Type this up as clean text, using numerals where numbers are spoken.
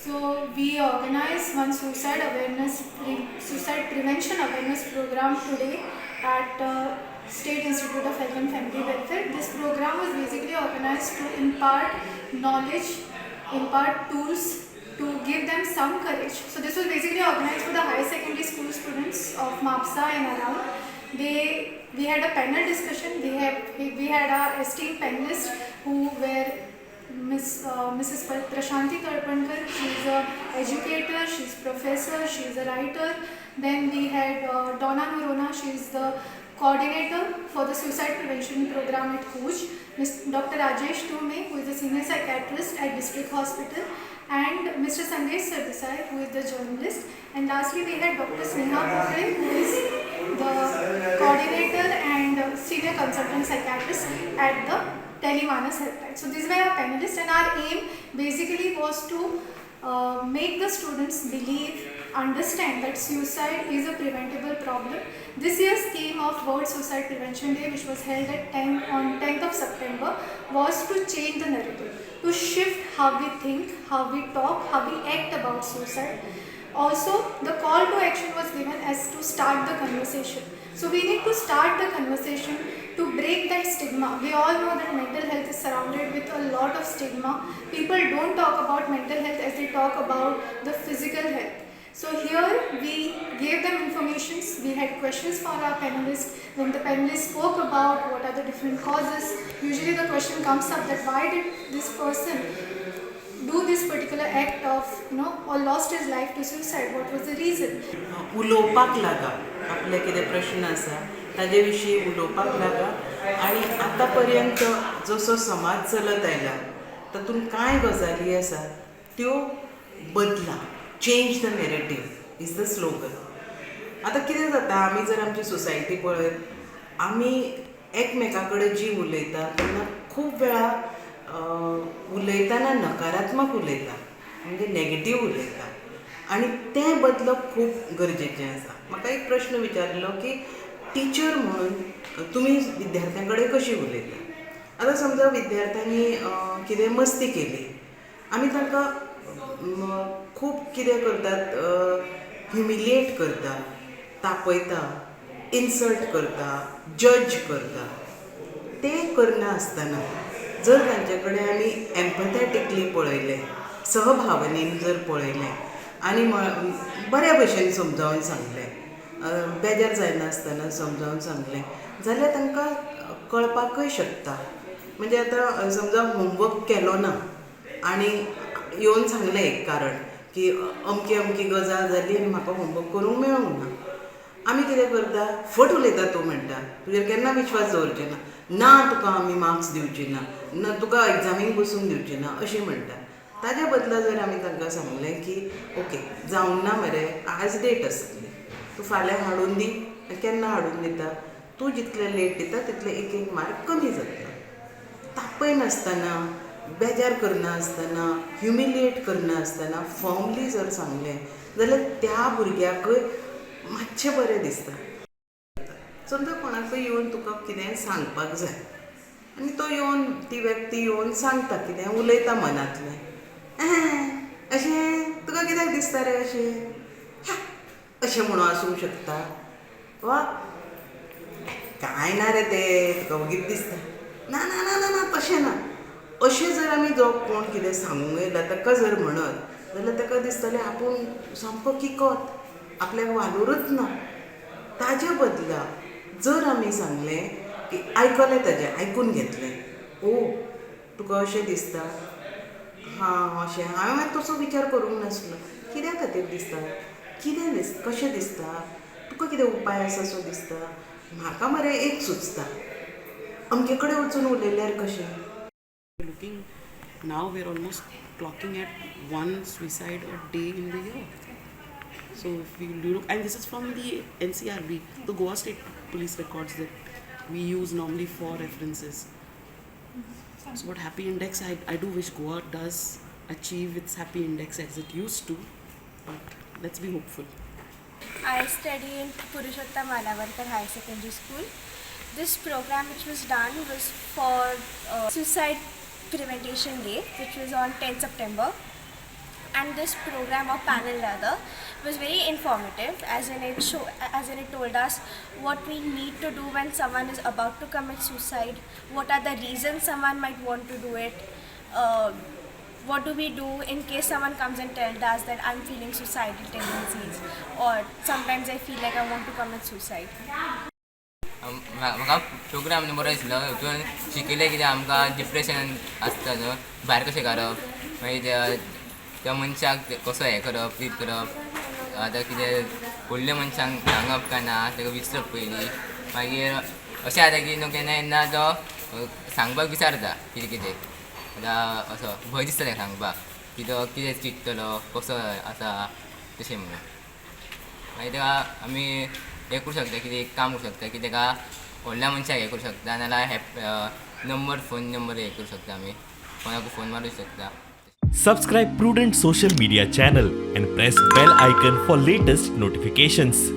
So we organize one suicide prevention awareness program today at State Institute of Health and Family Welfare. This program was basically organized to impart knowledge, impart tools to give them some courage. So this was basically organized for the higher secondary school students of MAPSA and around. We had a panel discussion. We had our esteemed panelists who were Mrs. Prashanti Tarpankar. She is an educator, she is professor, she is a writer. Then we had Donna Norona. She is the coordinator for the suicide prevention program at Kuj. Dr. Rajesh Tume, who is a senior psychiatrist at District Hospital, and Mr. Sandesh Sardesai, who is the journalist. And lastly, we had Dr. Sneha Pokhare, who is the coordinator and senior consultant psychiatrist at the Telemanas Helpline. So these were our panelists, and our aim basically was to make the students believe, understand that suicide is a preventable problem. This year's theme of World Suicide Prevention Day, which was held on 10th of September, was to change the narrative, to shift how we think, how we talk, how we act about suicide. Also, the call to action was given as to start the conversation. So we need to start the conversation to break that stigma. We all know that mental health is surrounded with a lot of stigma. People don't talk about mental health as they talk about the physical health. So here we gave them informations. We had questions for our panelists. When the panelists spoke about what are the different causes, usually the question comes up that why did this person do this particular act of, or lost his life to suicide? What was the reason? उलोवपाक लागा आपले कितें प्रश्न आसा ताजे विशीं उलोवपाक लागा आनी आतां पर्यंत जसो समाज चलत आयला तातूंत कांय गजाली आसा त्यो बदला. Change the narrative is the slogan. आतां कितें जाता, आमी जर आमची सोसायटी पळयत, आमी एकमेका कडेन जी उलयता तेन्ना खूब वेळार उलयतना नकारात्मक उलयता, म्हणजे नॅगेटीव उलयता, आनी तें बदलप खूब गरजेचें आसा. म्हाका एक प्रश्न विचारलो की टिचर म्हणून तुमी विद्यार्थ्यां कडेन कशी उलयता. आतां समजा विद्यार्थ्यांनी कितें मस्ती केली, आमी तांकां खूब कितें करतात, ह्युमिलिएट करता, तापयता, इन्सल्ट करता, जज करता. तें करनासतना जर तांचे कडेन आमी एम्पथेटिकली पळयलें, सहभावनेन जर पळयलें आनी बऱ्या भशेन समजावन सांगलें, बेजार जायनासतना समजावन सांगलें, जाल्यार तांकां कळपाकय शकता. म्हणजे आतां समजा होमवर्क केलो ना आनी येवन सांगलें एक कारण की अमकी अमकी गजाल जाली आनी म्हाका होमवर्क करूंक मेळूंक ना. आमी कितें करता, फट उलयता तूं म्हणटा, तुजेर केन्ना विश्वास दवरचें ना, ना तुका आमी मार्क्स दिवचे ना, तुका एग्जामीक बसूंक दिवचें ना अशें म्हणटा. ताज्या बदला जर आमी तांकां सांगलें की ओके जावंक ना मरे, आज डेट आसतली, तूं फाल्यां हाडून दी, केन्ना हाडून दिता, तूं जितलें लेट दिता तितले एक एक मार्क कमी जातलो. तापयनासतना, बेजार करनासतना, ह्युमिलिएट करनासतना फर्मली जर सांगलें जाल्यार त्या भुरग्याकय मातशें बरें दिसता. समजा कोणाकय येवन तुका कितें सांगपाक जाय आनी तो येवन, ती व्यक्ती येवन सांगता, कितें उलयता मनांतलें, अशें तुका कित्याक दिसता रे अशें, अशें म्हणून आसूंक शकता, वा कांय ना रे तें तुका वगीत दिसता, ना ना ना ना ना तशें ना. अशें जर आमी जो कोण कितें सांगूंक येयला ताका जर म्हणत जाल्यार ताका दिसतलें आपूण सामको किकोत, आपल्याक वालोरूच ना. ताजे बदला जर आमी सांगलें की आयकलें, ताजें आयकून घेतलें, ओ तुका अशें दिसता, हां अशें, हांवें मागीर तसो विचार करूंक नासलो, कित्या खातीर दिसता, कशें दिसता, तुका कितें उपाय आसा सो दिसता, म्हाका मरे एक सुचता, अमके कडेन वचून उलयल्यार कशें. Looking now, we're almost clocking at one suicide a day in the year. So if we look, and this is from the NCRB, the Goa State Police records that we use normally for references. So what Happy Index, I do wish Goa does achieve its Happy Index as it used to, but let's be hopeful. I study in Purushottam Malavarkar High Secondary School. This program which was done was for Suicide Prevention Day, which was on 10th September. And this program or panel rather was very informative, as in it told us what we need to do when someone is about to commit suicide, what are the reasons someone might want to do it, what do we do in case someone comes and tells us that I'm feeling suicidal tendencies, or sometimes I feel like I want to commit suicide. म्हाका programme बरो दिसलो हितून शिकयलें कितें आमकां depression आसता न्हू भायर कशें काडप मागीर त्या मनशाक कसो हें करप ट्रीट करप आतां कितें व्हडल्या मनशांक सांगप काय ना तेका विचारप पयलीं मागीर अशें जाता की न्हू केन्ना केन्ना तो सांगपाक विचारता कितें कितें आतां असो भंय दिसता तेका सांगपाक की तो कितें चिंततलो कसो आसा तशें म्हणून मागीर तेका आमी हें करूं शकता कितें एक काम करूं शकता की तेका व्हडल्या मनशाक हें करूं शकता नाजाल्यार फोन नंबर हें करूं शकता आमी कोणाक फोन मारूं शकता. Subscribe Prudent social media channel and press bell icon for latest notifications.